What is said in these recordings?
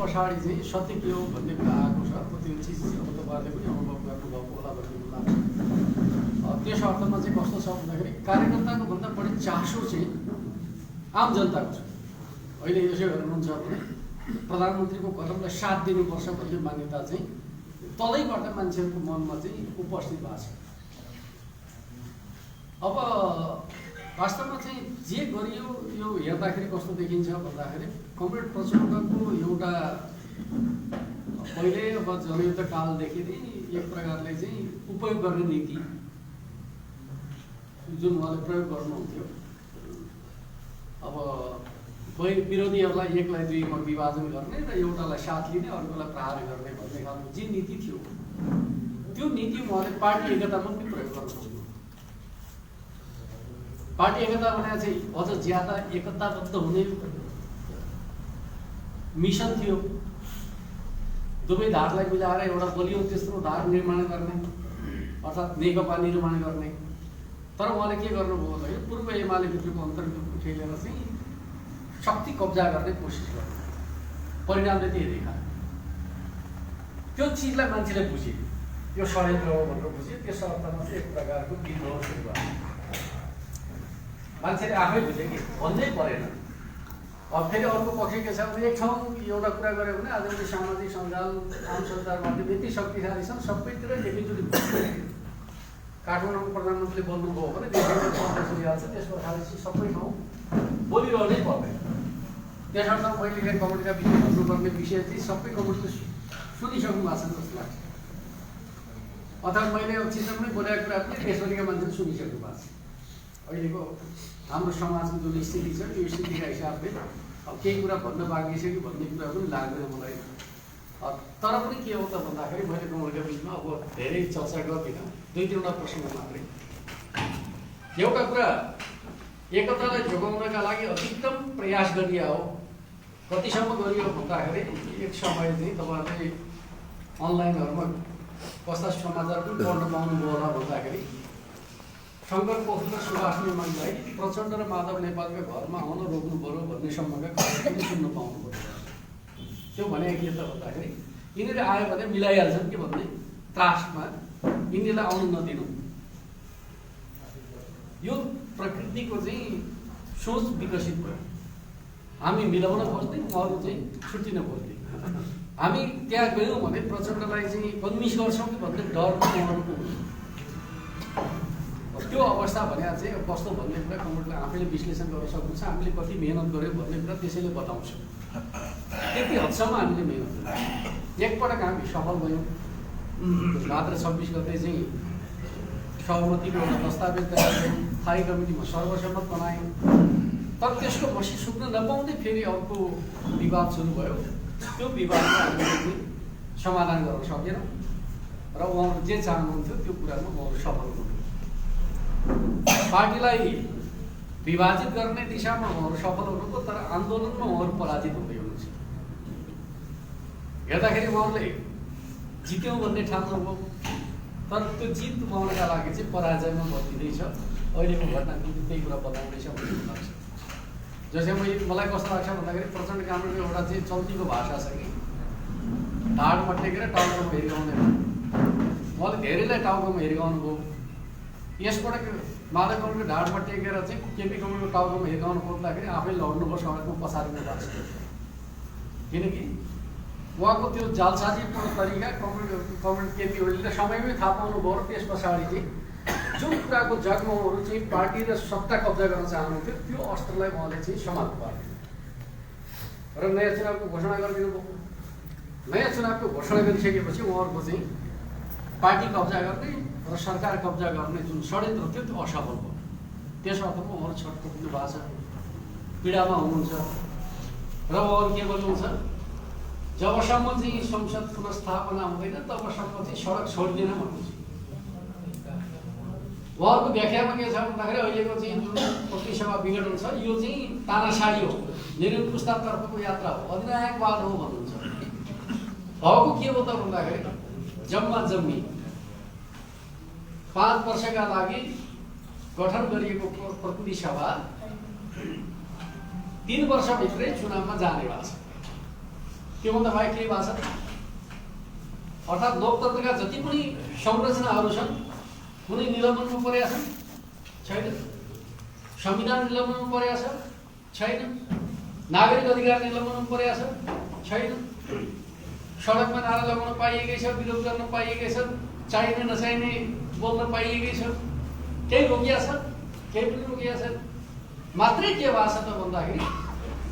पछाडि चाहिँ सत्य के हो भन्ने कुरा आएको छ। त्यो चिज अब तपाईँहरूले पनि अनुभव गर्नुभएको होला भन्ने कुरा छ। त्यस अर्थमा चाहिँ कस्तो छ भन्दाखेरि कार्यकर्ताको भन्दा बढी चासो चाहिँ आम जनताको छ। अहिले यसो हेर्नुहुन्छ भने प्रधानमन्त्रीको कदमलाई साथ दिनुपर्छ भन्ने मान्यता चाहिँ तलैबाट मान्छेहरूको मनमा चाहिँ उपस्थित भएको छ। अब वास्तवमा चाहिँ जे गरियो यो हेर्दाखेरि कस्तो देखिन्छ भन्दाखेरि कमरेड प्रचण्डको एउटा पहिले अब जनयुद्ध कालदेखि नै एक प्रकारले चाहिँ उपयोग गर्ने नीति जुन उहाँले प्रयोग गर्नुहुन्थ्यो, अब विरोधीहरूलाई एकलाई दुईमा विभाजन गर्ने र एउटालाई साथ लिने अर्कोलाई प्रहार गर्ने भन्ने खालको जुन नीति थियो त्यो नीति उहाँले पार्टी एकतामा पनि प्रयोग गर्नुहुन्थ्यो। पार्टी एकता भने चाहिँ अझ ज्यादा एकताबद्ध हुने मिसन थियो। दुवै धारलाई मिलाएर एउटा बलियो तेस्रो धार निर्माण गर्ने अर्थात् नेकपा निर्माण गर्ने। तर उहाँले के गर्नुभयो भन्दाखेरि पूर्व एमाले भित्रको अन्तर्गत खेलेर चाहिँ शक्ति कब्जा गर्ने कोसिस गर्नु। परिणामले त्यही देखायो। त्यो चिजलाई मान्छेले बुझे यो षड्यन्त्र हो भनेर बुझे। त्यस अर्थमा चाहिँ एक प्रकारको विद्रोह सुरु भयो। मान्छेले आफै बुझे कि भन्नै परेन। अब फेरि अर्को पक्ष के छ भने एक ठाउँ एउटा कुरा गऱ्यो भने आजभोलि सामाजिक सञ्जाल आम सञ्चार माध्यम यति शक्तिशाली छन्, सबैतिर एकैचोटि काठमाडौँको प्रधानमन्त्रीले बोल्नुभयो भने देशैभरि चलिहाल्छ। त्यस प्रकारले चाहिँ सबै ठाउँ बोलिरहनै पर्दैन। त्यसर्थ मैले यहाँ कमिटीका विषय भन्नुपर्ने विषय चाहिँ सबै कमिटीले सुनिसक्नु भएको छ जस्तो लाग्छ। अथवा मैले चिजमा बोलेको कुरा पनि देशभरिका मान्छेले सुनिसक्नु भएको छ। अहिलेको हाम्रो समाजको जुन स्थिति छ यो स्थितिका हिसाबले अब केही कुरा भन्न बाँकी छ कि भन्ने कुरा पनि लाग्दैन मलाई। तर पनि के हो त भन्दाखेरि मैले कमिटीका बिचमा अब धेरै चर्चा गर्दिनँ, दुई तिनवटा प्रसङ्ग मात्रै। एउटा कुरा एकतालाई जोगाउनका लागि अधिकतम प्रयास गरिया हो। कतिसम्म गरियो भन्दाखेरि एक समय चाहिँ तपाईँहरूले अनलाइनहरूमा कस्ता समाचार पनि पढ्न पाउनुभयो होला भन्दाखेरि शङ्कर पोखरेल र सुभाष निर्माणलाई प्रचण्ड र माधव नेपालका घरमा आउन रोक्नु पर्यो भन्ने सम्मका खबर पनि सुन्न पाउनु पर्यो। त्यो भने के त भन्दाखेरि यिनीहरू आयो भने मिलाइहाल्छन् कि भन्ने त्रासमा यिनीहरूलाई आउनु नदिनु। यो प्रकृतिको चाहिँ सोच विकसित भयो। हामी मिलाउन खोज्ने, अरू चाहिँ छुट्टिन खोज्ने। हामी त्यहाँ गयौँ भने प्रचण्डलाई चाहिँ कन्भिन्स गर्छौँ कि भन्ने डर उहाँहरूको त्यो अवस्था भने चाहिँ कस्तो भन्ने कुरा कमिटीले आफैले विश्लेषण गर्न सक्नुहुन्छ। हामीले कति मेहनत गऱ्यौँ भन्ने कुरा त्यसैले बताउँछौँ। त्यति हदसम्म हामीले मेहनत गऱ्यौँ। एकपटक हामी सफल भयौँ। मात्र 26 गते चाहिँ सहमतिको एउटा दस्तावेज तयार गऱ्यौँ, स्थायी कमिटीमा सर्वसम्मत बनायौँ। तर त्यसको बसी सुक्न नपाउँदै फेरि अर्को विवाद सुरु भयो। त्यो विवादमा हामीले समाधान गर्न सकेन र उहाँहरू जे चाहनुहुन्थ्यो त्यो कुरामा उहाँहरू सफल हुनुहुन्थ्यो। पार्टीलाई विभाजित गर्ने दिशामा उहाँहरू सफल हुनुभयो, तर आन्दोलनमा उहाँहरू पराजित हुँदै हुनुहुन्छ। हेर्दाखेरि उहाँहरूले जित्यौँ भन्ने ठान्नुभयो, तर त्यो जित उहाँहरूका लागि चाहिँ पराजयमा बदलिँदैछ। अहिलेको घटना त्यही कुरा बताउँदैछ भन्ने लाग्छ। जसै मलाई कस्तो लाग्छ भन्दाखेरि प्रचण्ड कामरेडको एउटा चाहिँ चल्तीको भाषा छ कि ढाडमा टेकेर टाउकोमा हिर्काउने। उहाँले धेरैलाई टाउकोमा हिर्काउनु भयो। यसपटक माधव कमलको ढाडमा टेकेर चाहिँ केपी कमलको टाउकोमा हिर्काउनु खोज्दाखेरि आफै लड्नुभयो, सडकमा पसारिनु भएको छ। किनकि उहाँको त्यो जालसाजीको तरिका कमरेड केपी ओलीले समयमै थाहा पाउनुभयो र त्यस पछाडि चाहिँ जुन कुराको जगमा उहाँहरू चाहिँ पार्टी र सत्ता कब्जा गर्न चाहनुहुन्थ्यो त्यो अस्त्रलाई उहाँले चाहिँ समाप्त पार्नु र नयाँ चुनावको घोषणा गरिदिनु भयो। नयाँ चुनावको घोषणा गरिसकेपछि उहाँहरूको चाहिँ पार्टी कब्जा गर्ने र सरकार कब्जा गर्ने जुन षड्यन्त्र थियो त्यो असफल भयो। त्यस अर्थमा उहाँहरू छटपटिनु भएको छ, पीडामा हुनुहुन्छ र उहाँहरू के गर्नुहुन्छ, जबसम्म चाहिँ संसद पुनस्थापना हुँदैन तबसम्म चाहिँ सडक छोड्दैन भन्नुहुन्छ। उहाँहरूको व्याख्यामा के छ भन्दाखेरि अहिलेको चाहिँ जुन प्रतिसभा विघटन छ यो चाहिँ तानाशाही हो, निर्णय पुस्तातर्फको यात्रा हो, अधिनायकवाद हो भन्नुहुन्छ। भएको के हो त भन्दाखेरि जम्मा जम्मी 5 वर्षका लागि गठन गरिएको प्रतिनिधि सभा 3 वर्षभित्रै चुनावमा जाने भएको छ। त्योभन्दा बाहेक केही भएको छ? अर्थात् लोकतन्त्रका जति पनि संरचनाहरू छन् कुनै निलम्बनमा परेका छन्? छैन। संविधान निलम्बनमा परेका छ? छैन। नागरिक अधिकार निलम्बनमा परेका छ? छैन। सडकमा नारा लगाउन पाइएकै छ, विरोध गर्न पाइएकै छ, चाहिने नचाहिने बोल्न पाइएकै छ, केही रोकिया छ? केही पनि रोकिया छैन। मात्रै के भएको छ त भन्दाखेरि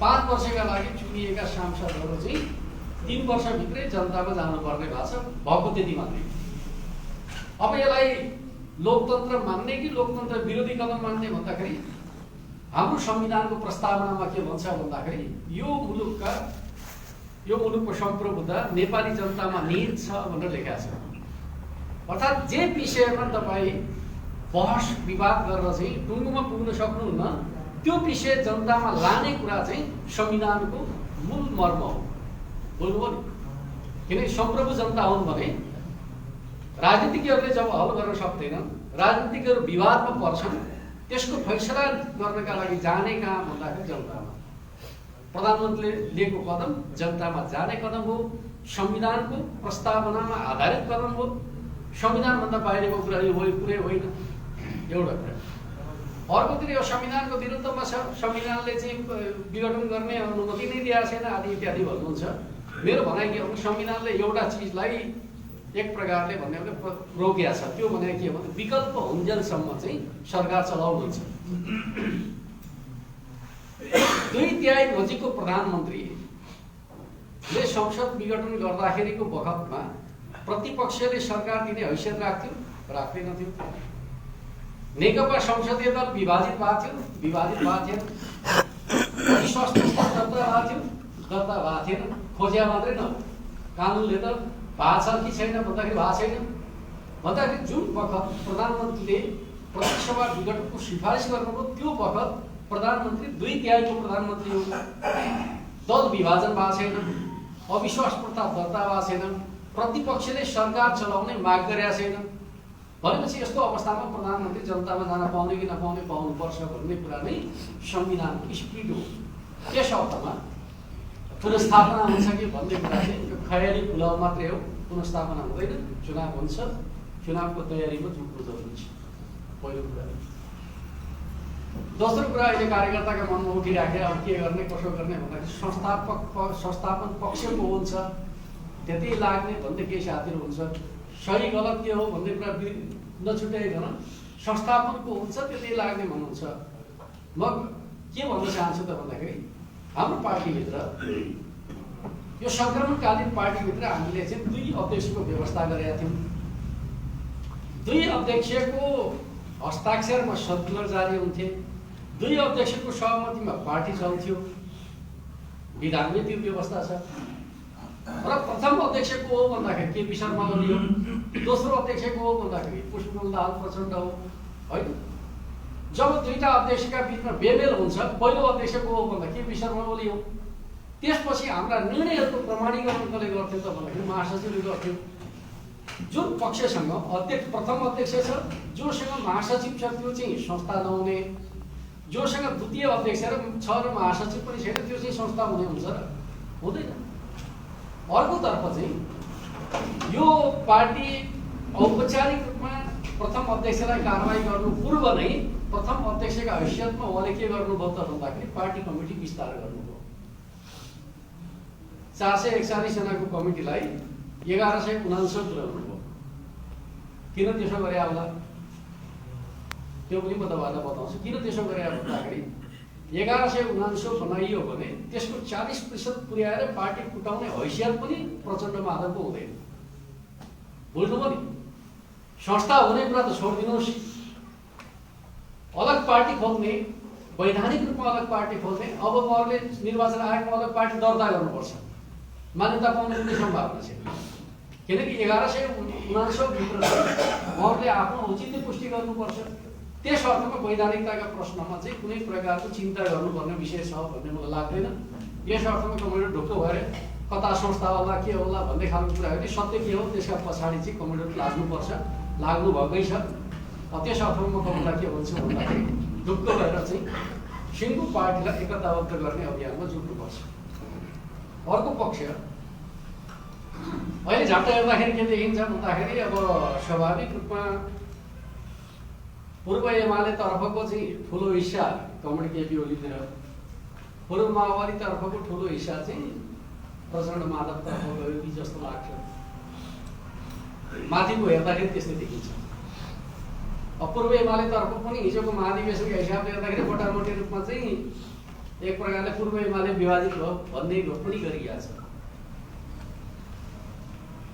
5 वर्षका लागि चुनिएका सांसदहरू चाहिँ 3 वर्षभित्रै जनतामा जानुपर्ने भएको छ, भएको त्यति मात्रै। अब यसलाई लोकतन्त्र मान्ने कि लोकतन्त्र विरोधी कदम मान्ने भन्दाखेरि हाम्रो संविधानको प्रस्तावनामा के भन्छ भन्दाखेरि यो मुलुकको सम्प्रभुता नेपाली जनतामा निहित छ भनेर लेखेको छ। अर्थात् जे विषयमा तपाईँ बहस विवाद गरेर चाहिँ टुङ्गोमा पुग्न सक्नुहुन्न, त्यो विषय जनतामा लाने कुरा चाहिँ संविधानको मूल मर्म हो। बोल्नुभयो नि, किनकि सम्प्रभु जनता हुन् भने राजनीतिज्ञहरूले जब हल गर्न सक्दैनन्, राजनीतिज्ञहरू विवादमा पर्छन्, त्यसको फैसला गर्नका लागि जाने कहाँ भन्दाखेरि जनतामा। प्रधानमन्त्रीले लिएको कदम जनतामा जाने कदम हो, संविधानको प्रस्तावनामा आधारित कदम हो। संविधानभन्दा बाहिरको कुरा यो पुरै होइन। एउटा कुरा। अर्कोतिर यो संविधानको विरुद्धमा छ, संविधानले चाहिँ विघटन गर्ने अनुमति नै दिएको छैन आदि इत्यादि भन्नुहुन्छ। मेरो भनाइ के हो, संविधानले एउटा चिजलाई एक प्रकारले भन्ने हो रोकिया छ। त्यो भने के हो भने विकल्प हुन्जेलसम्म चाहिँ सरकार चलाउनुहुन्छ। 2/3 नजिकको प्रधानमन्त्रीले संसद विघटन गर्दाखेरिको बखतमा प्रतिपक्षले सरकार दिने हैसियत राख्थ्यो? राख्दैनथ्यो। नेकपा संसदीय दल विभाजित भएको थियो? विभाजित भएको थिएन। अविश्वास प्रस्ताव दर्ता भएको थियो? दर्ता भएको थिएन। खोज्या मात्रै न, कानुनले त भएको छ कि छैन भन्दाखेरि भएको छैन। भन्दाखेरि जुन बखत प्रधानमन्त्रीले प्रतिसभा विघटनको सिफारिस गर्नुभयो त्यो बखत प्रधानमन्त्री 2/3 प्रधानमन्त्री हो। दल विभाजन भएको छैन, अविश्वास प्रस्ताव दर्ता भएको छैन, प्रतिपक्षले सरकार चलाउने माग गरेका छैन। भनेपछि यस्तो अवस्थामा प्रधानमन्त्री जनतामा जान पाउने कि नपाउने पाउनुपर्छ भन्ने कुरा नै संविधानको स्पिरिट हो। त्यस अर्थमा पुनस्थापना हुन्छ कि भन्ने कुरा चाहिँ यो खयाली पुलाव मात्रै हो। पुनस्थापना हुँदैन, चुनाव हुन्छ, चुनावको तयारीमा जुट्नु जरुरी छ, पहिलो कुरा। दोस्रो कुरा, अहिले कार्यकर्ताका मनमा उठिराखेर अब के गर्ने कसो गर्ने भन्दाखेरि संस्थापन पक्षको हुन्छ त्यति लाग्ने भन्ने केही साथीहरू हुन्छ। सही गलत के हो भन्ने कुरा नछुट्याइकन संस्थापनको हुन्छ त्यति लाग्ने भन्नुहुन्छ। म के भन्न चाहन्छु त भन्दाखेरि हाम्रो पार्टीभित्र यो सङ्क्रमणकालीन पार्टीभित्र हामीले चाहिँ 2 अध्यक्षको व्यवस्था गरेका थियौँ। 2 अध्यक्षको हस्ताक्षरमा सर्कुलर जारी हुन्थे, 2 अध्यक्षको सहमतिमा पार्टी चल्थ्यो। विधानमै त्यो व्यवस्था छ। र प्रथम अध्यक्ष को हो भन्दाखेरि केपी शर्मा ओली हो, दोस्रो अध्यक्ष को हो भन्दाखेरि पुष्पकमल प्रचण्ड हो, होइन? जब 2टा अध्यक्षका बिचमा बेमेल हुन्छ, पहिलो अध्यक्ष को हो भन्दा केपी शर्मा ओली हो। त्यसपछि हाम्रा निर्णयहरूको प्रमाणीकरण कसले गर्थ्यो त भन्दाखेरि महासचिवले गर्थ्यो। जुन पक्षसँग प्रथम अध्यक्ष छ, जोसँग महासचिव छ त्यो चाहिँ संस्था नहुने, जोसँग द्वितीय अध्यक्ष र महासचिव पनि छैन त्यो चाहिँ संस्था हुने हुन्छ र हुँदैन। अर्कोतर्फ चाहिँ यो पार्टी औपचारिक रूपमा प्रथम अध्यक्षलाई कारवाही गर्नु पूर्व नै प्रथम अध्यक्षका हैसियतमा उहाँले के गर्नुभयो त भन्दाखेरि पार्टी कमिटी विस्तार गर्नुभयो। 441 जनाको कमिटीलाई 1169 पुर्याउनुभयो। किन त्यसो गरे होला त्यो पनि म तपाईँहरूलाई बताउँछु। किन त्यसो गरे भन्दाखेरि 1169 बनाइयो भने त्यसको 40% पुर्याएर पार्टी फुटाउने हैसियत पनि प्रचण्ड माधवको हुँदैन। बुझ्नुभयो नि? संस्था हुने कुरा त छोडिदिनुहोस्, अलग पार्टी खोल्ने, वैधानिक रूपमा अलग पार्टी खोल्ने, अब उहाँहरूले निर्वाचन आयोगमा अलग पार्टी दर्ता गर्नुपर्छ, मान्यता पाउने कुनै सम्भावना छैन। किनकि 1169 भित्र उहाँहरूले आफ्नो औचित्य पुष्टि गर्नुपर्छ। त्यस अर्थमा वैधानिकताका प्रश्नमा चाहिँ कुनै प्रकारको चिन्ता गर्नुपर्ने विषय छ भन्ने मलाई लाग्दैन। यस अर्थमा कमिटी ढुक्क भएर कता संस्था होला के होला भन्ने खालको कुरा हो। सत्य के हो त्यसका पछाडि चाहिँ कमिटी लाग्नुपर्छ, लाग्नु भएकै छ। त्यस अर्थमा म कमिटीलाई के भन्छु भन्दाखेरि ढुक्क भएर चाहिँ सिङ्गो पार्टीलाई एकताबद्ध गर्ने अभियानमा जुट्नुपर्छ। अर्को पक्ष अहिले झट्ट हेर्दाखेरि के देखिन्छ भन्दाखेरि अब स्वाभाविक रूपमा पूर्व एमाले तर्फको चाहिँ ठुलो हिस्सा कमरेड केपी ओलीतिर, पूर्व माओवादी तर्फको ठुलो हिस्सा चाहिँ प्रचण्ड माधव तर्फ गयो कि जस्तो लाग्छ। माथिको हेर्दाखेरि त्यस्तै देखिन्छ। अब पूर्व एमाले तर्फ पनि हिजोको महाधिवेशनको हिसाबले हेर्दाखेरि मोटामोटी रूपमा चाहिँ एक प्रकारले पूर्व एमाले विभाजित भयो भन्ने पनि गरिएको छ।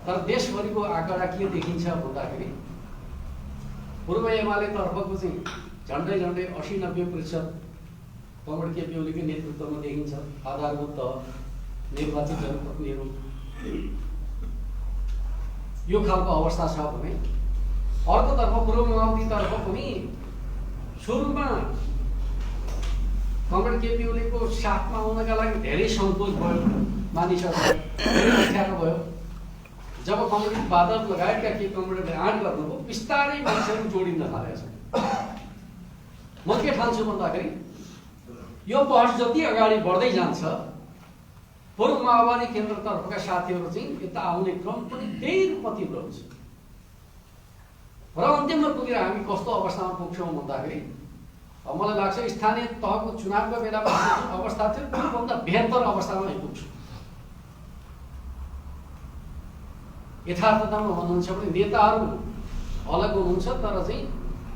तर देशभरिको आँकडा के देखिन्छ भन्दाखेरि पूर्व एमाले तर्फको चाहिँ झन्डै 80-90% कमरेड केपी ओलीको नेतृत्वमा देखिन्छ। आधारभूत तह निर्वाचित जनप्रतिनिधिहरू यो खालको अवस्था छ भने अर्कोतर्फ पूर्व माओवादी तर्फ पनि सुरुमा कमरेड केपी ओलीको साथमा आउनका लागि धेरै सन्तोष भयो, मानिसहरू धेरै अप्ठ्यारो भयो। जब कमरेड बादल लगायतका केही कमरेडले आँट गर्नुभयो बिस्तारै मान्छेहरू जोडिन थालेका छन्। म के ठान्छु भन्दाखेरि यो बहस जति अगाडि बढ्दै जान्छ पूर्व माओवादी केन्द्रतर्फका साथीहरू चाहिँ यता आउने क्रम पनि त्यही रूपमा तीव्र हुन्छ र अन्त्यमा पुगेर हामी कस्तो अवस्थामा पुग्छौँ भन्दाखेरि मलाई लाग्छ स्थानीय तहको चुनावको बेलामा जुन अवस्था थियो त्योभन्दा बेहतर अवस्थामा आइपुग्छौँ। यथार्थतामा भन्नुहुन्छ भने नेताहरू अलग हुनुहुन्छ, तर चाहिँ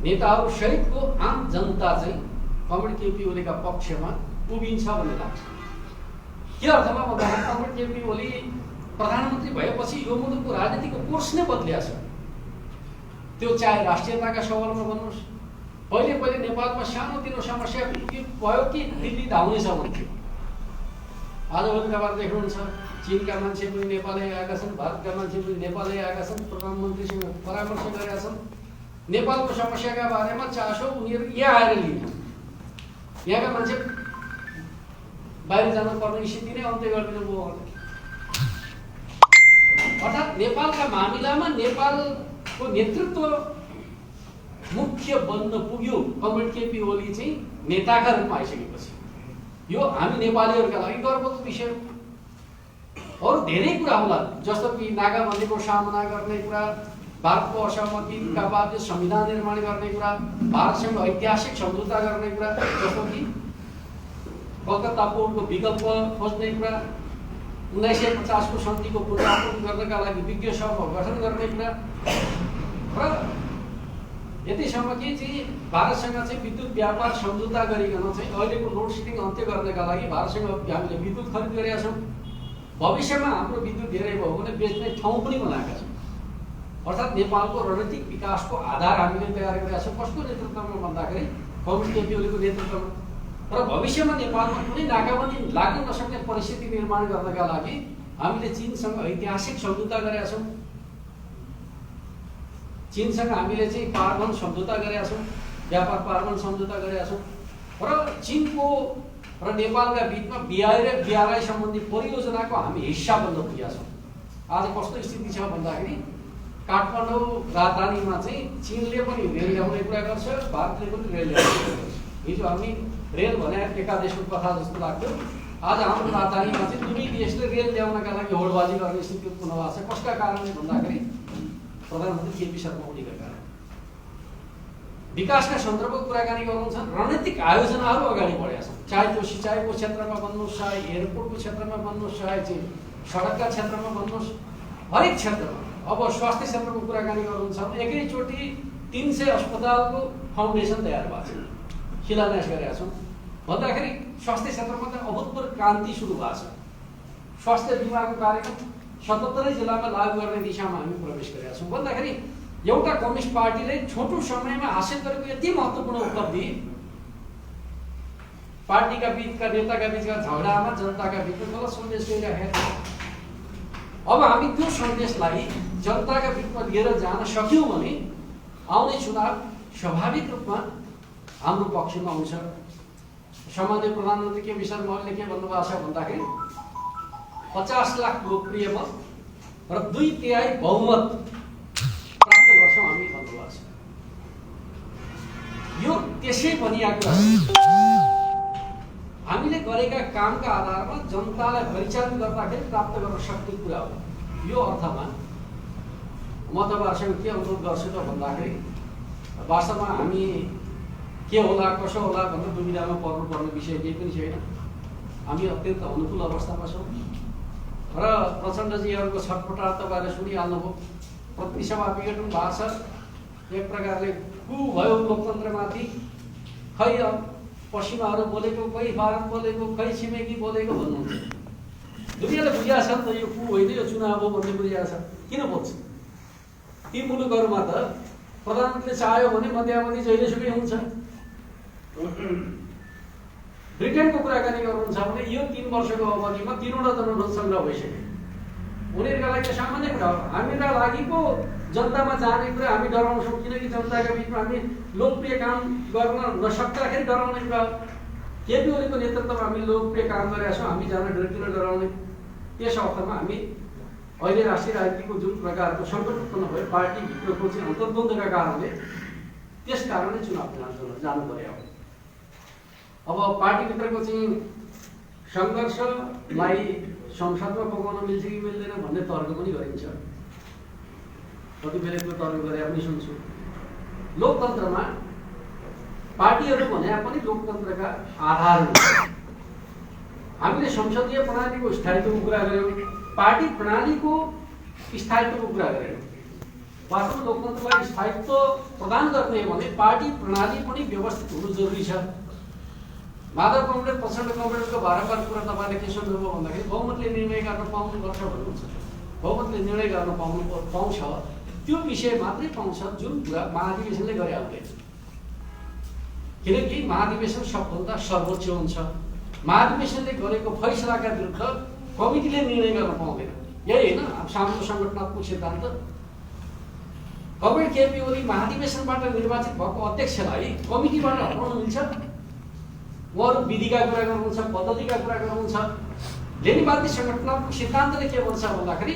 नेताहरू सहितको आम जनता चाहिँ कमरेड केपी ओलीका पक्षमा उभिन्छ भन्ने लाग्छ। के अर्थमा भन्दाखेरि कमरेड केपी ओली प्रधानमन्त्री भएपछि यो मुलुकको राजनीतिको कोर्स नै बदलिएको छ। त्यो चाहे राष्ट्रियताका सवालमा भन्नुहोस्, पहिले नेपालमा सानोतिनो समस्या भयो कि दिल्ली धाउनेछ भन्थ्यो। आजभोलि तपाईहरु देख्नुहुन्छ चीनका मान्छे पनि नेपाल आएका छन्, भारतका मान्छे पनि नेपाल आएका छन्, प्रधानमन्त्रीसँग परामर्श गरेका छन्। नेपालको समस्याका बारेमा चासो उनीहरू यहाँ आएर लिन्छन्। यहाँका मान्छे बाहिर जानु पर्ने स्थिति नै अन्त्य गरिदिनु भयो। अर्थात् नेपालका मामिलामा नेपालको नेतृत्व मुख्य बन्न पुग्यो कमरेड केपी ओली चाहिँ नेताका रूपमा आइसकेपछि। यो हामी नेपालीहरूका लागि गर्वको विषय हो। अरू धेरै कुरा होला, जस्तो कि नागाबन्दीको सामना गर्ने कुरा, भारतको असहमतिका बाद संविधान निर्माण गर्ने कुरा, भारतसँग ऐतिहासिक सम्झौता गर्ने कुरा, जस्तो कि कलकत्ता बोर्डको विकल्प खोज्ने कुरा, 1950 को सन्धिको पुनरावृत्ति गर्नका लागि विज्ञ सभा गठन गर्ने कुरा र यतिसम्म कि चाहिँ भारतसँग चाहिँ विद्युत व्यापार सम्झौता गरिकन चाहिँ अहिलेको लोड सेडिङ अन्त्य गर्नका लागि भारतसँग हामीले विद्युत खरिद गरेका छौँ। भविष्यमा हाम्रो विद्युत धेरै भयो भने बेच्ने ठाउँ पनि बनाएका छौँ। अर्थात् नेपालको रणनीतिक विकासको आधार हामीले तयार गरेका छौँ। कसको नेतृत्वमा भन्दाखेरि कमरेड केपी ओलीको नेतृत्वमा। र भविष्यमा नेपालमा कुनै नाकाबन्दी लाग्न नसक्ने परिस्थिति निर्माण गर्नका लागि हामीले चीनसँग ऐतिहासिक सम्झौता गरेका छौँ। चीनसँग हामीले चाहिँ पारवन सम्झौता गरेका छौँ, व्यापार पारवन सम्झौता गरेका छौँ र चीनको र नेपालका बिचमा बिआरआई सम्बन्धी परियोजनाको हामी हिस्सा बन्न पुगेका छौँ। आज कस्तो स्थिति छ भन्दाखेरि काठमाडौँ राजधानीमा चाहिँ चीनले पनि रेल ल्याउने कुरा गर्छ, भारतले पनि रेल ल्याउने कुरा गर्छ। हिजो हामी रेल भने एकादेशको कथा जस्तो लाग्थ्यो। आज हाम्रो राजधानीमा चाहिँ दुवै देशले रेल ल्याउनका लागि होडबाजी गर्ने स्थिति उत्पन्न भएको छ। कसका कारणले भन्दाखेरि प्रधानमन्त्री केपी शर्मा ओलीका कारण। विकासका सन्दर्भको कुराकानी गर्नुहुन्छ, रणनीतिक आयोजनाहरू अगाडि बढेका छन्। चाहे त्यो सिँचाइको क्षेत्रमा भन्नुहोस्, चाहे एयरपोर्टको क्षेत्रमा भन्नुहोस्, चाहे चाहिँ सडकका क्षेत्रमा भन्नुहोस्, हरेक क्षेत्रमा। अब स्वास्थ्य क्षेत्रको कुराकानी गर्नुहुन्छ भने एकैचोटि 300 अस्पतालको फाउन्डेसन तयार भएको छ, शिलान्यास गरेका छौँ। भन्दाखेरि स्वास्थ्य क्षेत्रमा त अभूतपूर्व क्रान्ति सुरु भएको छ। स्वास्थ्य बिमाको कार्यक्रम 77 जिल्लामा लागू गर्ने दिशामा हामी प्रवेश गरेका छौँ। भन्दाखेरि एउटा कम्युनिस्ट पार्टीले छोटो समयमा हासिल गरेको यति महत्त्वपूर्ण उपलब्धि, पार्टीका बीचका नेताका बीचका झगडामा जनताका बीचमा गलत सन्देश गइरहेको छ। अब हामी त्यो सन्देशलाई जनताका बीचमा लिएर जान सक्यौँ भने आउने चुनाव स्वाभाविक रूपमा हाम्रो पक्षमा आउँछ। सम्माननीय प्रधानमन्त्री केपी शर्मा ओलीले के भन्नुभएको छ भन्दाखेरि 50 लाख लोकप्रिय मत र 2/3 बहुमत प्राप्त गर्छौँ हामी भन्नुभएको छ। यो त्यसै भनिएको कुरा हामीले गरेका कामका आधारमा जनतालाई परिचालन गर्दाखेरि प्राप्त गर्न सक्ने कुरा हो। यो अर्थमा म तपाईँहरूसँग के अनुरोध गर्छु त भन्दाखेरि वास्तवमा हामी के होला कसो होला भनेर दुविधामा पर्नुपर्ने विषय केही पनि छैन। हामी अत्यन्त अनुकूल अवस्थामा छौँ र प्रचण्डजीहरूको छटपटाट तपाईँहरूले सुनिहाल्नुभयो। प्रतिसभा विघटन भएको छ, एक प्रकारले कु भयो लोकतन्त्रमाथि। खै पश्चिमाहरू बोलेको, खै भारत बोलेको, खै छिमेकी बोलेको भन्नुहुन्छ। दुनियाँले बुझिया छ नि त यो कु होइन, यो चुनाव हो भन्ने बुझिया छ। किन बोल्छ? ती मुलुकहरूमा त प्रधानमन्त्रीले चाह्यो भने मध्यावधि जहिलेसुकै हुन्छ। ब्रिटेनको कुराकानी गर्नुहुन्छ भने यो 3 वर्षको अवधिमा 3वटा जनमत सङ्ग्रह भइसक्यो। उनीहरूका लागि त सामान्य कुरा हो। हामीका लागि पो जनतामा जाने कुरा हामी डराउँछौँ, किनकि जनताका बिचमा हामी लोकप्रिय काम गर्न नसक्दाखेरि डराउने कुरा। केपी ओलीको नेतृत्वमा हामी लोकप्रिय काम गरेका छौँ, हामी जान किन डराउने? त्यस अर्थमा हामी अहिले राष्ट्रिय राजनीतिको जुन प्रकारको सङ्कट उत्पन्न भयो पार्टीभित्रको चाहिँ अन्तर्द्वन्द्वका कारणले, त्यस कारणले चुनाव जानु पर्यो। अब पार्टीभित्रको चाहिँ सङ्घर्षलाई संसदमा पकाउन मिल्छ कि मिल्दैन भन्ने तर्क पनि गरिन्छ। कतिपय त्यो तर्क गरे पनि सुन्छु। लोकतन्त्रमा पार्टीहरू भने पनि लोकतन्त्रका आधार हुन्छ। हामीले संसदीय प्रणालीको स्थायित्वको कुरा गऱ्यौँ, पार्टी प्रणालीको स्थायित्वको कुरा गऱ्यौँ। वास्तवमा लोकतन्त्रलाई स्थायित्व प्रदान गर्ने भने पार्टी प्रणाली पनि व्यवस्थित हुनु जरुरी छ। माधव कमरेड प्रचण्ड कमरेडको बारम्बार कुरा तपाईँले के सोध्नुभयो भन्दाखेरि बहुमतले निर्णय गर्न पाउनुपर्छ भन्नुहुन्छ। बहुमतले निर्णय गर्न पाउँछ, त्यो विषय मात्रै पाउँछ जुन कुरा महाधिवेशनले गरे हुँदैन। किनकि महाधिवेशन सबभन्दा सर्वोच्च हुन्छ। महाधिवेशनले गरेको फैसलाका विरुद्ध कमिटीले निर्णय गर्न पाउँदैन। यही होइन सामूहिक सङ्गठनात्मक सिद्धान्त। कमरेड केपी ओली महाधिवेशनबाट निर्वाचित भएको अध्यक्षलाई कमिटीबाट हटाउन मिल्छ? उहाँहरू विधिका कुरा गर्नुहुन्छ, पद्धतिका कुरा गर्नुहुन्छ। लेनिनवादी सङ्गठनात्मक सिद्धान्तले के भन्छ भन्दाखेरि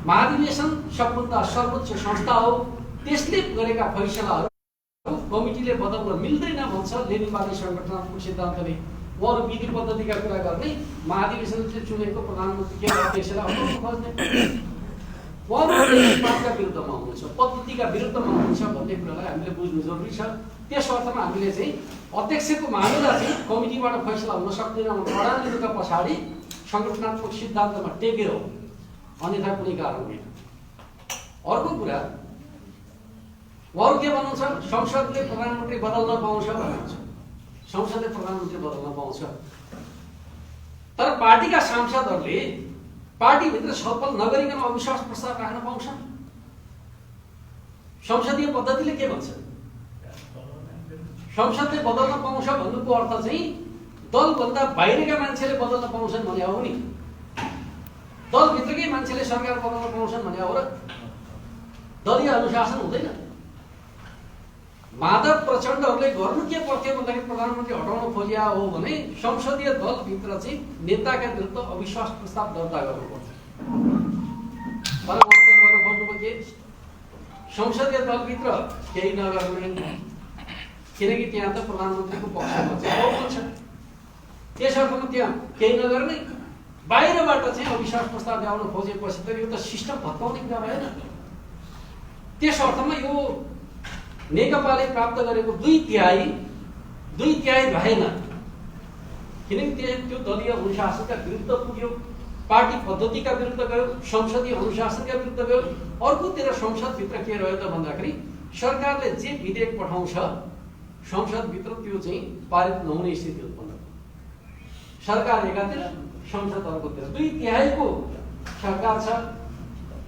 महाधिवेशन सबभन्दा सर्वोच्च संस्था हो, त्यसले गरेका फैसलाहरू कमिटीले बदल्न मिल्दैन भन्छ लेनिनवादी सङ्गठनात्मक सिद्धान्तले। उहाँहरू विधि पद्धतिका कुरा गर्ने, महाधिवेशनले चुनेको प्रधानमन्त्री के अध्यक्षलाई हटाउन खोज्ने, उहाँहरू पार्टीका विरुद्धमा हुनुहुन्छ, पद्धतिका विरुद्धमा हुनुहुन्छ भन्ने कुरालाई हामीले बुझ्नु जरुरी छ। त्यस अर्थमा हामीले चाहिँ अध्यक्षको मामिला चाहिँ कमिटीबाट फैसला हुन सक्दैन प्रणालीका पछाडि सङ्गठनात्मक सिद्धान्तमा टेकेर हो, अन्यथा कुनै कारण होइन। अर्को कुरा उहाँहरू के भन्नुहुन्छ? संसदले प्रधानमन्त्री बदल्न पाउँछ भन्नुहुन्छ। संसदले प्रधानमन्त्री बदल्न पाउँछ, तर पार्टीका सांसदहरूले पार्टीभित्र छलफल नगरिकन अविश्वास प्रस्ताव राख्न पाउँछन्। संसदीय पद्धतिले के भन्छ? संसदले बदल्न पाउँछ भन्नुको अर्थ चाहिँ दलभन्दा बाहिरका मान्छेले बदल्न पाउँछन् भने हो नि? दलभित्रकै मान्छेले सरकार बदल्न पाउँछन् भने हो र? दलीय अनुशासन हुँदैन। माधव प्रचण्डहरूले गर्नु के पर्थ्यो भन्दाखेरि प्रधानमन्त्री हटाउन खोजिया हो भने संसदीय दलभित्र चाहिँ नेताका विरुद्ध अविश्वास प्रस्ताव दर्ता गर्नु पर्छ। तर उहाँले गर्न खोज्नुभयो के? संसदीय दलभित्र केही नगर्ने, किनकि त्यहाँ त प्रधानमन्त्रीको पक्षमा छ। त्यसर्थमा त्यहाँ केही नगर्ने, बाहिरबाट चाहिँ अविश्वास प्रस्ताव ल्याउन खोजेपछि त यो त सिस्टम भत्काउने कुरा भएन। त्यस अर्थमा यो नेकपाले प्राप्त गरेको 2/3 भएन, किनकि त्यो दलीय अनुशासनका विरुद्ध पुग्यो, पार्टी पद्धतिका विरुद्ध गयो, संसदीय अनुशासनका विरुद्ध गयो। अर्कोतिर संसदभित्र के रह्यो त भन्दाखेरि सरकारले जे विधेयक पठाउँछ संसदभित्र त्यो चाहिँ पारित नहुने स्थिति उत्पन्न भयो। सरकार एकातिर, संसद अर्कोतिर। 2/3 को सरकार छ।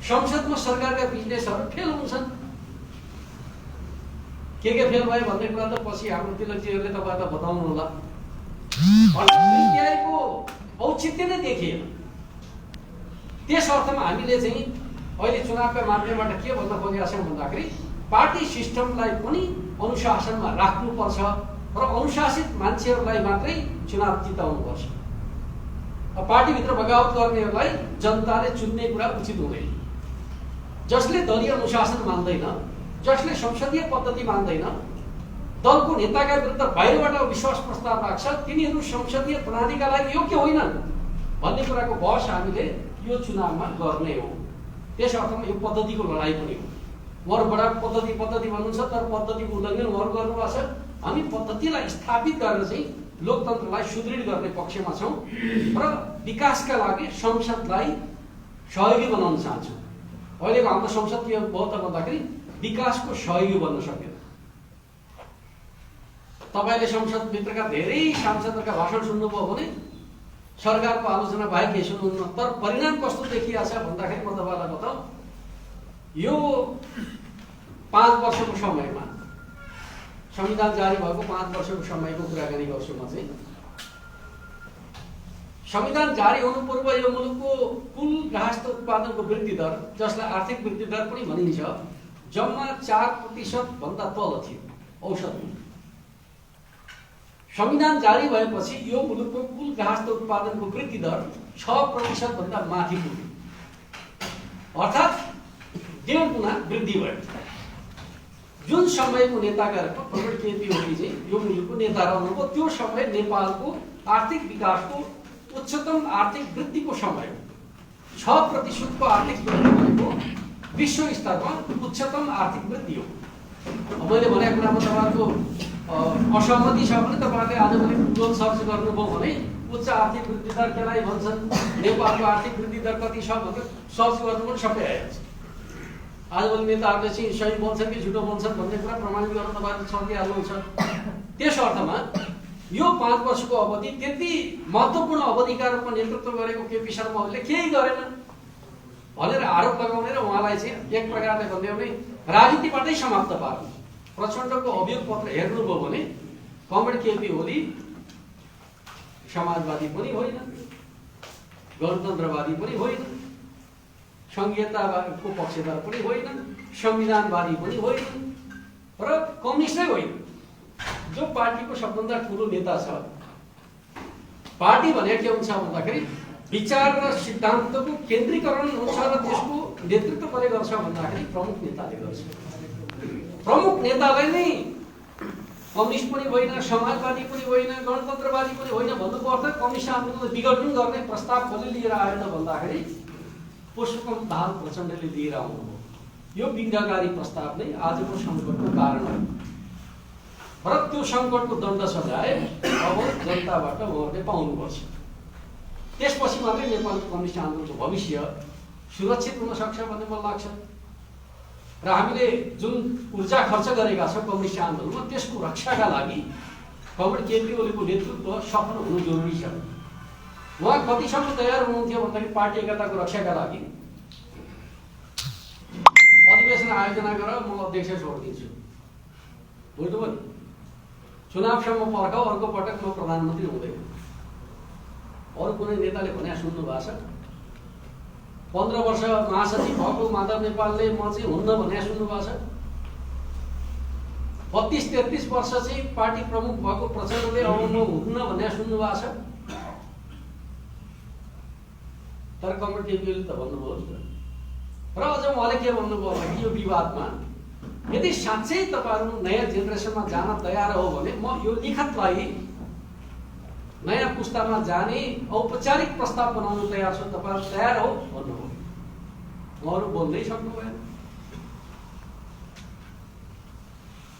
संसदमा सरकारका बिजनेसहरू फेल हुन्छन्। के फेल भयो भन्ने कुरा त पछि हाम्रो तिलकजीहरूले तपाईँलाई बताउनु होला। 2/3 को औचित्य नै देखिएन। त्यस अर्थमा हामीले चाहिँ अहिले चुनावका माध्यमबाट के भन्न खोजेका छौँ भन्दाखेरि पार्टी सिस्टमलाई पनि अनुशासनमा राख्नुपर्छ र अनुशासित मान्छेहरूलाई मात्रै चुनाव जिताउनुपर्छ। पार्टीभित्र बगावत गर्नेहरूलाई जनताले चुन्ने कुरा उचित हुँदैन। जसले दलीय अनुशासन मान्दैन, जसले संसदीय पद्धति मान्दैन, दलको नेताका विरुद्ध बाहिरबाट विश्वास प्रस्ताव राख्छ, तिनीहरू संसदीय प्रणालीका लागि योग्य होइनन् भन्ने कुराको बहस हामीले यो चुनावमा गर्ने हो। त्यस अर्थमा यो पद्धतिको लडाइँ पनि हो। उहाँहरूबाट पद्धति भन्नुहुन्छ, तर पद्धतिको उल्लङ्घन उहाँहरू गर्नुभएको छ। हामी पद्धतिलाई स्थापित गरेर चाहिँ लोकतन्त्रलाई सुदृढ गर्ने पक्षमा छौँ र विकासका लागि संसदलाई सहयोगी बनाउन चाहन्छौँ। अहिलेको हाम्रो संसद के भयो त भन्दाखेरि विकासको सहयोगी बन्न सकेन। तपाईँले संसदभित्रका धेरै सांसदहरूका भाषण सुन्नुभयो भने सरकारको आलोचना बाहेक केही सुन्नुहुन्न। तर परिणाम कस्तो देखिएको छ भन्दाखेरि म तपाईँलाई बताऊँ, यो 5 वर्षको समयमा संविधान जारी भएको 5 वर्षको समयको कुराकानी गर्छु म चाहिँ। संविधान जारी हुनु पूर्व यो मुलुकको कुल गार्हस्थ्य उत्पादनको वृद्धि दर, जसलाई आर्थिक वृद्धि दर पनि भनिन्छ, जम्मा 4% भन्दा तल थियो औसत। संविधान जारी भएपछि यो मुलुकको कुल गार्हस्थ्य उत्पादनको वृद्धि दर 6% भन्दा माथि पुग्यो, अर्थात् 1.5 गुणा वृद्धि भयो। जुन समयको नेताहरूको प्रमुख केपी ओली चाहिँ यो मुलुकको नेता रहनुभयो, त्यो समय नेपालको आर्थिक विकासको उच्चतम आर्थिक वृद्धिको समय हो। 6% को आर्थिक वृद्धि भनेको विश्व स्तरमा उच्चतम आर्थिक वृद्धि हो। मैले भनेको कुरामा तपाईँको असहमति छ भने तपाईँहरूले आजभोलि गुगल सर्च गर्नुभयो भने उच्च आर्थिक वृद्धि दर केलाई भन्छन्, नेपालको आर्थिक वृद्धि दर कति छ भनेर सर्च गर्नु पनि सबै आइहाल्छ। आजभोलि नेताहरूले चाहिँ सही बोल्छन् कि झुटो बोल्छन् भन्ने कुरा प्रमाणित गर्न तपाईँहरूले सकिहाल्नुहुन्छ। त्यस अर्थमा यो 5 वर्षको अवधि त्यति महत्त्वपूर्ण अवधिका रूपमा नेतृत्व गरेको केपी शर्मा ओलीले केही गरेन भनेर आरोप लगाउने र उहाँलाई चाहिँ एक प्रकारले भन्ने हो भने राजनीतिबाटै समाप्त पार्नु। प्रचण्डको अभियोग पत्र हेर्नुभयो भने कमरेड केपी ओली समाजवादी पनि होइन, गणतन्त्रवादी पनि होइन, संघीयताको पक्षधर पनि होइन, संविधानवादी पनि होइन र कम्युनिस्टै होइन। जो पार्टीको सबभन्दा ठुलो नेता छ, पार्टी भने के हुन्छ भन्दाखेरि विचार र सिद्धान्तको केन्द्रीकरण हुन्छ र त्यसको नेतृत्व कसले गर्छ भन्दाखेरि प्रमुख नेताले गर्छ। प्रमुख नेतालाई नै कम्युनिस्ट पनि होइन, समाजवादी पनि होइन, गणतन्त्रवादी पनि होइन भन्नुको अर्थ कम्युनिस्ट आन्दोलनलाई विघटन गर्ने प्रस्ताव कसले लिएर आयो त भन्दाखेरि पुष्पकमल दाहाल प्रचण्डले लिएर आउनुभयो। यो विघ्नकारी प्रस्ताव नै आजको सङ्कटको कारण हो र त्यो सङ्कटको दण्ड सजाय अब जनताबाट उहाँहरूले पाउनुपर्छ। त्यसपछि मात्रै नेपालको कम्युनिस्ट आन्दोलनको भविष्य सुरक्षित हुन सक्छ भन्ने मलाई लाग्छ। र हामीले जुन ऊर्जा खर्च गरेका छौँ कम्युनिस्ट आन्दोलनमा, त्यसको रक्षाका लागि कमरेड केपी ओलीको नेतृत्व सफल हुनु जरुरी छ। उहाँ कतिसम्म तयार हुनुहुन्थ्यो भन्दाखेरि पार्टी एकताको रक्षाका लागि अधिवेशन आयोजना गरेर म अध्यक्ष छोडिदिन्छु, बुझ्नुभयो नि, चुनावसम्म पर्खाउ, अर्को पटक म प्रधानमन्त्री हुँदैन। अरू कुनै नेताले भने सुन्नु भएको छ? 15 वर्ष महासचिव भएको माधव नेपालले म चाहिँ हुन्न भने सुन्नु भएको छ? 32-33 वर्ष चाहिँ पार्टी प्रमुख भएको प्रचण्डले अब म हुन्न भने सुन्नु भएको छ? तर कमरेड केपी ओलीले त भन्नुभयो नि। र अझ उहाँले के भन्नुभयो भने यो विवादमा यदि साँच्चै तपाईँहरू नयाँ जेनेरेसनमा जान तयार हो भने म यो लिखतलाई नयाँ पुस्तामा जाने औपचारिक प्रस्ताव बनाउन तयार छु, तपाईँहरू तयार हो भन्नुभयो। उहाँहरू बोल्दै सक्नु भएन।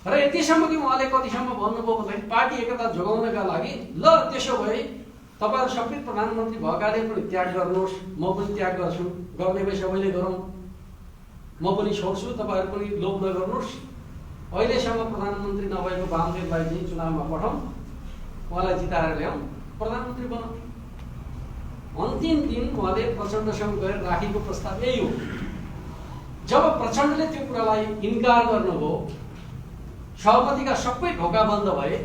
र यतिसम्म कि उहाँले कतिसम्म भन्नुभयो भन्दाखेरि पार्टी एकता जोगाउनका लागि ल त्यसो भए तपाईँहरू सबै प्रधानमन्त्री भएकाले पनि त्याग गर्नुहोस्, म पनि त्याग गर्छु, गर्ने भए सबैले गरौँ, म पनि छोड्छु, तपाईँहरू पनि लोभ नगर्नुहोस्, अहिलेसम्म प्रधानमन्त्री नभएको वामदेवलाई चाहिँ चुनावमा पठाउँ, उहाँलाई जिताएर ल्याउँ, प्रधानमन्त्री बनाऊ। अन्तिम दिन उहाँले प्रचण्डसँग गएर राखेको प्रस्ताव यही हो। जब प्रचण्डले त्यो कुरालाई इन्कार गर्नुभयो, सहमतिका सबै ढोका बन्द भए,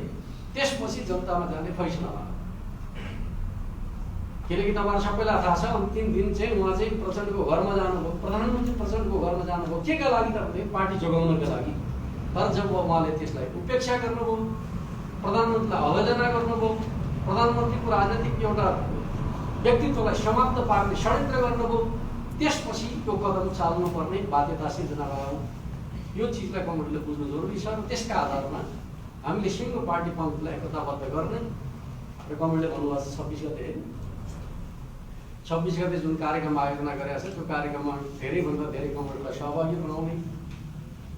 त्यसपछि जनतामा जाने फैसला भयो। किनकि तपाईँहरू सबैलाई थाहा छ अन्तिम दिन चाहिँ उहाँ चाहिँ प्रचण्डको घरमा जानुभयो, प्रधानमन्त्री प्रचण्डको घरमा जानुभयो। केका लागि त भने पार्टी जोगाउनका लागि। तर जब उहाँले त्यसलाई उपेक्षा गर्नुभयो, प्रधानमन्त्रीलाई अवहेलना गर्नुभयो, प्रधानमन्त्रीको राजनीतिक एउटा व्यक्तित्वलाई समाप्त पार्ने षड्यन्त्र गर्नुभयो, त्यसपछि यो कदम चाल्नुपर्ने बाध्यता सिर्जना भयो। यो चिजलाई कमरेडले बुझ्नु जरुरी छ र त्यसका आधारमा हामीले सिङ्गो पार्टी पन्थलाई एकताबद्ध गर्ने र कमरेडले भन्नुभएको छ 26 गते 26 गते जुन कार्यक्रम आयोजना गरेका छ त्यो कार्यक्रममा धेरैभन्दा धेरै कमरेडलाई सहभागी बनाउने,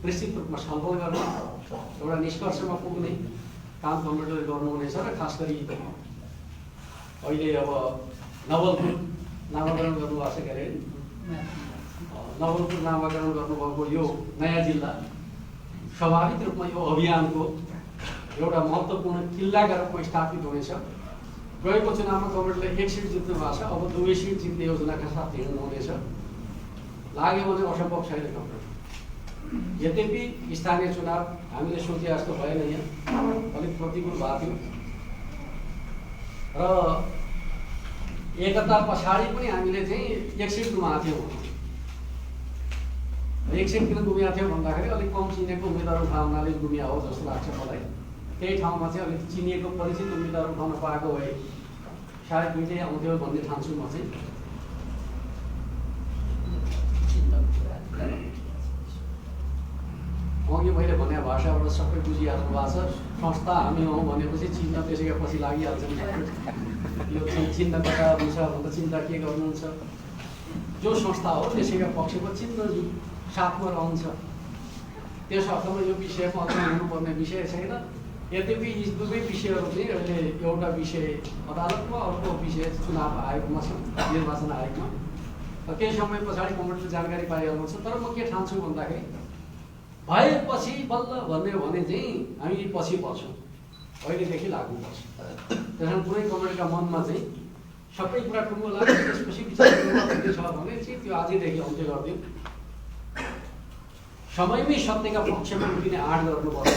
विस्तृत रूपमा छलफल गर्ने, एउटा निष्कर्षमा पुग्ने काम कमरेडले गर्नुहुनेछ र खास गरी अहिले अब नवलपुर नामाकरण गर्नुभएको छ, के अरे नवलपुर नामाकरण गर्नुभएको यो नयाँ जिल्ला स्वाभाविक रूपमा यो अभियानको एउटा महत्त्वपूर्ण किल्लाका रूपमा स्थापित हुनेछ। गएको चुनावमा कमरेडले 1 सिट जित्नु भएको छ, अब 2 सिट जित्ने योजनाका साथ हिँड्नुहुनेछ। लाग्यो भने असम्भव छैन कमरेड। यद्यपि स्थानीय चुनाव हामीले सोचे जस्तो भएन, यहाँ अलिक प्रतिकूल भएको थियो र एकता पछाडि पनि हामीले चाहिँ 1 सिट गुमाएको थियौँ। 1 सिट किन गुमिएको थियो भन्दाखेरि अलिक कम चिनेको उम्मेदवार उठाउन हुनाले गुमिया हो जस्तो लाग्छ मलाई। त्यही ठाउँमा चाहिँ अलिक चिनिएको परिचित उम्मेदवार उठाउन पाएको भए सायद दुईटै आउँथ्यो भन्ने ठान्छु म चाहिँ। अघि मैले भने भाषाबाट सबै बुझिहाल्नु भएको छ। संस्था हामी हौँ भनेपछि चिन्ह त्यसैका पछि लागिहाल्छ। यो चिन्ह कता हुन्छ भन्दा चिन्ता के गर्नुहुन्छ, जो संस्था हो त्यसैका पक्षको चिन्ह साथमा रहन्छ। त्यस अर्थमा यो विषयमा अध्ययन हुनुपर्ने विषय छैन। यद्यपि यी दुवै विषयहरू चाहिँ अहिले एउटा विषय अदालतमा, अर्को विषय चुनाव आयोगमा छ, निर्वाचन आयोगमा। केही समय पछाडि कमरेडले जानकारी पाइहाल्नुहुन्छ। तर म के ठान्छु भन्दाखेरि भएपछि बल्ल भन्ने भने चाहिँ हामी पछि पर्छौँ, अहिलेदेखि लाग्नुपर्छ। त्यसमा कुनै कमरेडका मनमा चाहिँ सबै कुरा टुङ्गो लाग्छ, त्यसपछि विचार गर्नु छ भने चाहिँ त्यो आजैदेखि अन्त्य गरिदिउँ। समयमै सत्यका पक्षमा उभिने आँट गर्नुपर्छ,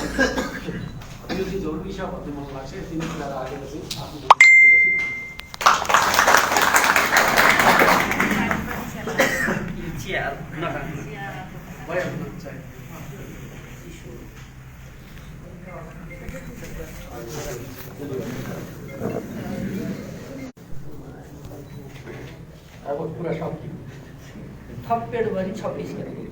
यो चाहिँ जरुरी छ भन्ने मलाई लाग्छ। यति नै कुरा राखेर चाहिँ आफ्नो अब कुरा सक्यो। थप्पेड गरी 26 गते